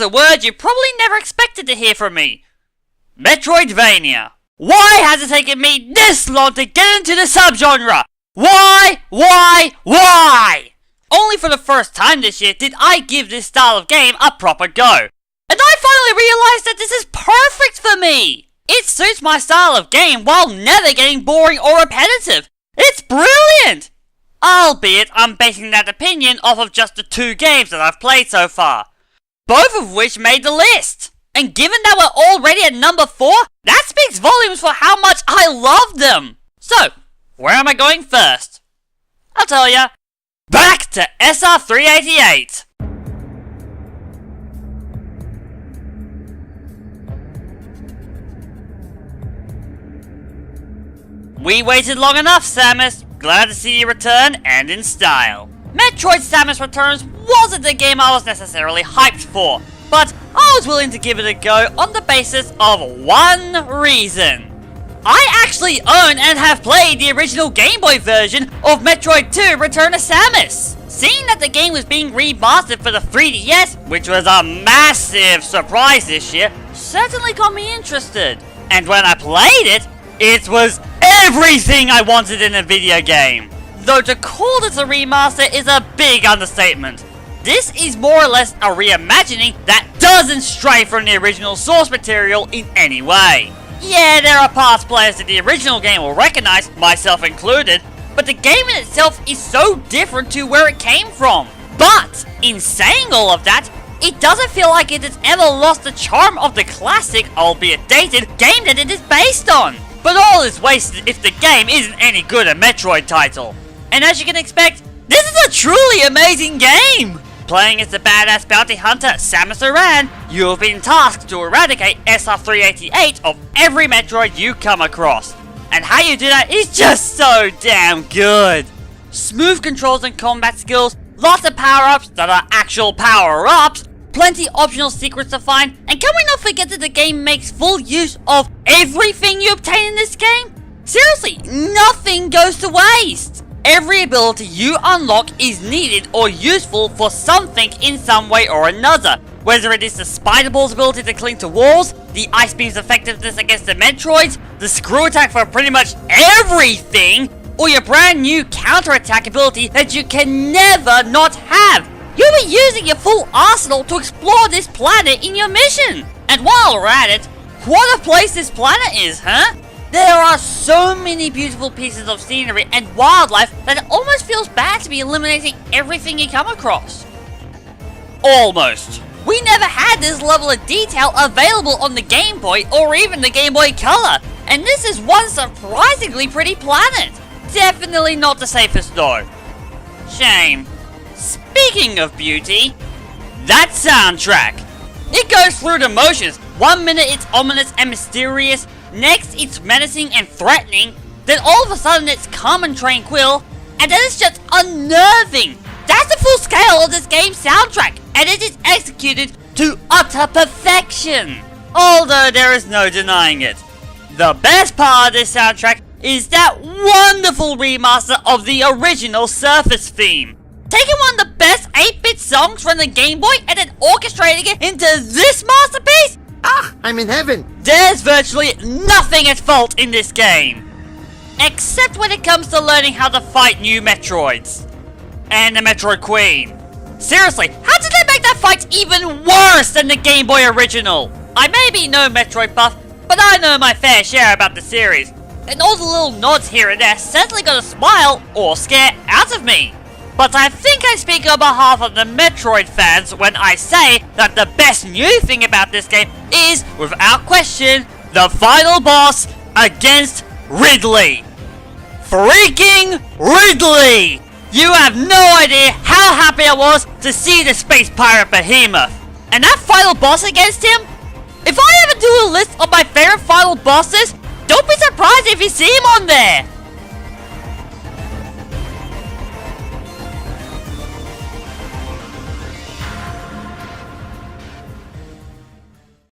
a word you probably never expected to hear from me. Metroidvania. Why has it taken me this long to get into the subgenre? Why? Only for the first time this year did I give this style of game a proper go. And I finally realized that this is perfect for me! It suits my style of game while never getting boring or repetitive. It's brilliant! Albeit I'm basing that opinion off of just the 2 games that I've played so far. Both of which made the list. And given that we're already at number 4, that speaks volumes for how much I love them. So, where am I going first? I'll tell ya. Back to SR388! We waited long enough, Samus. Glad to see you return, and in style. Metroid Samus Returns wasn't the game I was necessarily hyped for, but I was willing to give it a go on the basis of one reason. I actually own and have played the original Game Boy version of Metroid 2 Return to Samus. Seeing that the game was being remastered for the 3DS, which was a massive surprise this year, certainly got me interested. And when I played it, it was everything I wanted in a video game. Though to call this a remaster is a big understatement. This is more or less a reimagining that doesn't stray from the original source material in any way. Yeah, there are past players that the original game will recognize, myself included, but the game in itself is so different to where it came from. But, in saying all of that, it doesn't feel like it has ever lost the charm of the classic, albeit dated, game that it is based on. But all is wasted if the game isn't any good a Metroid title. And as you can expect, this is a truly amazing game! Playing as the badass bounty hunter Samus Aran, you have been tasked to eradicate SR388 of every Metroid you come across. And how you do that is just so damn good! Smooth controls and combat skills, lots of power-ups that are actual power-ups, plenty optional secrets to find, and can we not forget that the game makes full use of everything you obtain in this game? Seriously, nothing goes to waste! Every ability you unlock is needed or useful for something in some way or another. Whether it is the Spider Ball's ability to cling to walls, the Ice Beam's effectiveness against the Metroids, the Screw Attack for pretty much everything, or your brand new counter-attack ability that you can never not have. You'll be using your full arsenal to explore this planet in your mission. And while we're at it, what a place this planet is, huh? There are so many beautiful pieces of scenery and wildlife that it almost feels bad to be eliminating everything you come across. Almost. We never had this level of detail available on the Game Boy or even the Game Boy Color, and this is one surprisingly pretty planet. Definitely not the safest though. Shame. Speaking of beauty, that soundtrack. It goes through the motions. 1 minute it's ominous and mysterious, next it's menacing and threatening, then all of a sudden it's calm and tranquil, and then it's just unnerving. That's the full scale of this game's soundtrack, and it is executed to utter perfection. Although there is no denying it. The best part of this soundtrack is that wonderful remaster of the original Surface theme. Taking one of the best 8-bit songs from the Game Boy and then orchestrating it into this masterpiece? Ah, I'm in heaven! There's virtually nothing at fault in this game. Except when it comes to learning how to fight new Metroids. And the Metroid Queen. Seriously, how did they make that fight even worse than the Game Boy original? I may be no Metroid buff, but I know my fair share about the series. And all the little nods here and there certainly got a smile or scare out of me. But I think I speak on behalf of the Metroid fans when I say that the best new thing about this game is, without question, the final boss against Ridley. Freaking Ridley! You have no idea how happy I was to see the space pirate behemoth. And that final boss against him? If I ever do a list of my favorite final bosses, don't be surprised if you see him on there.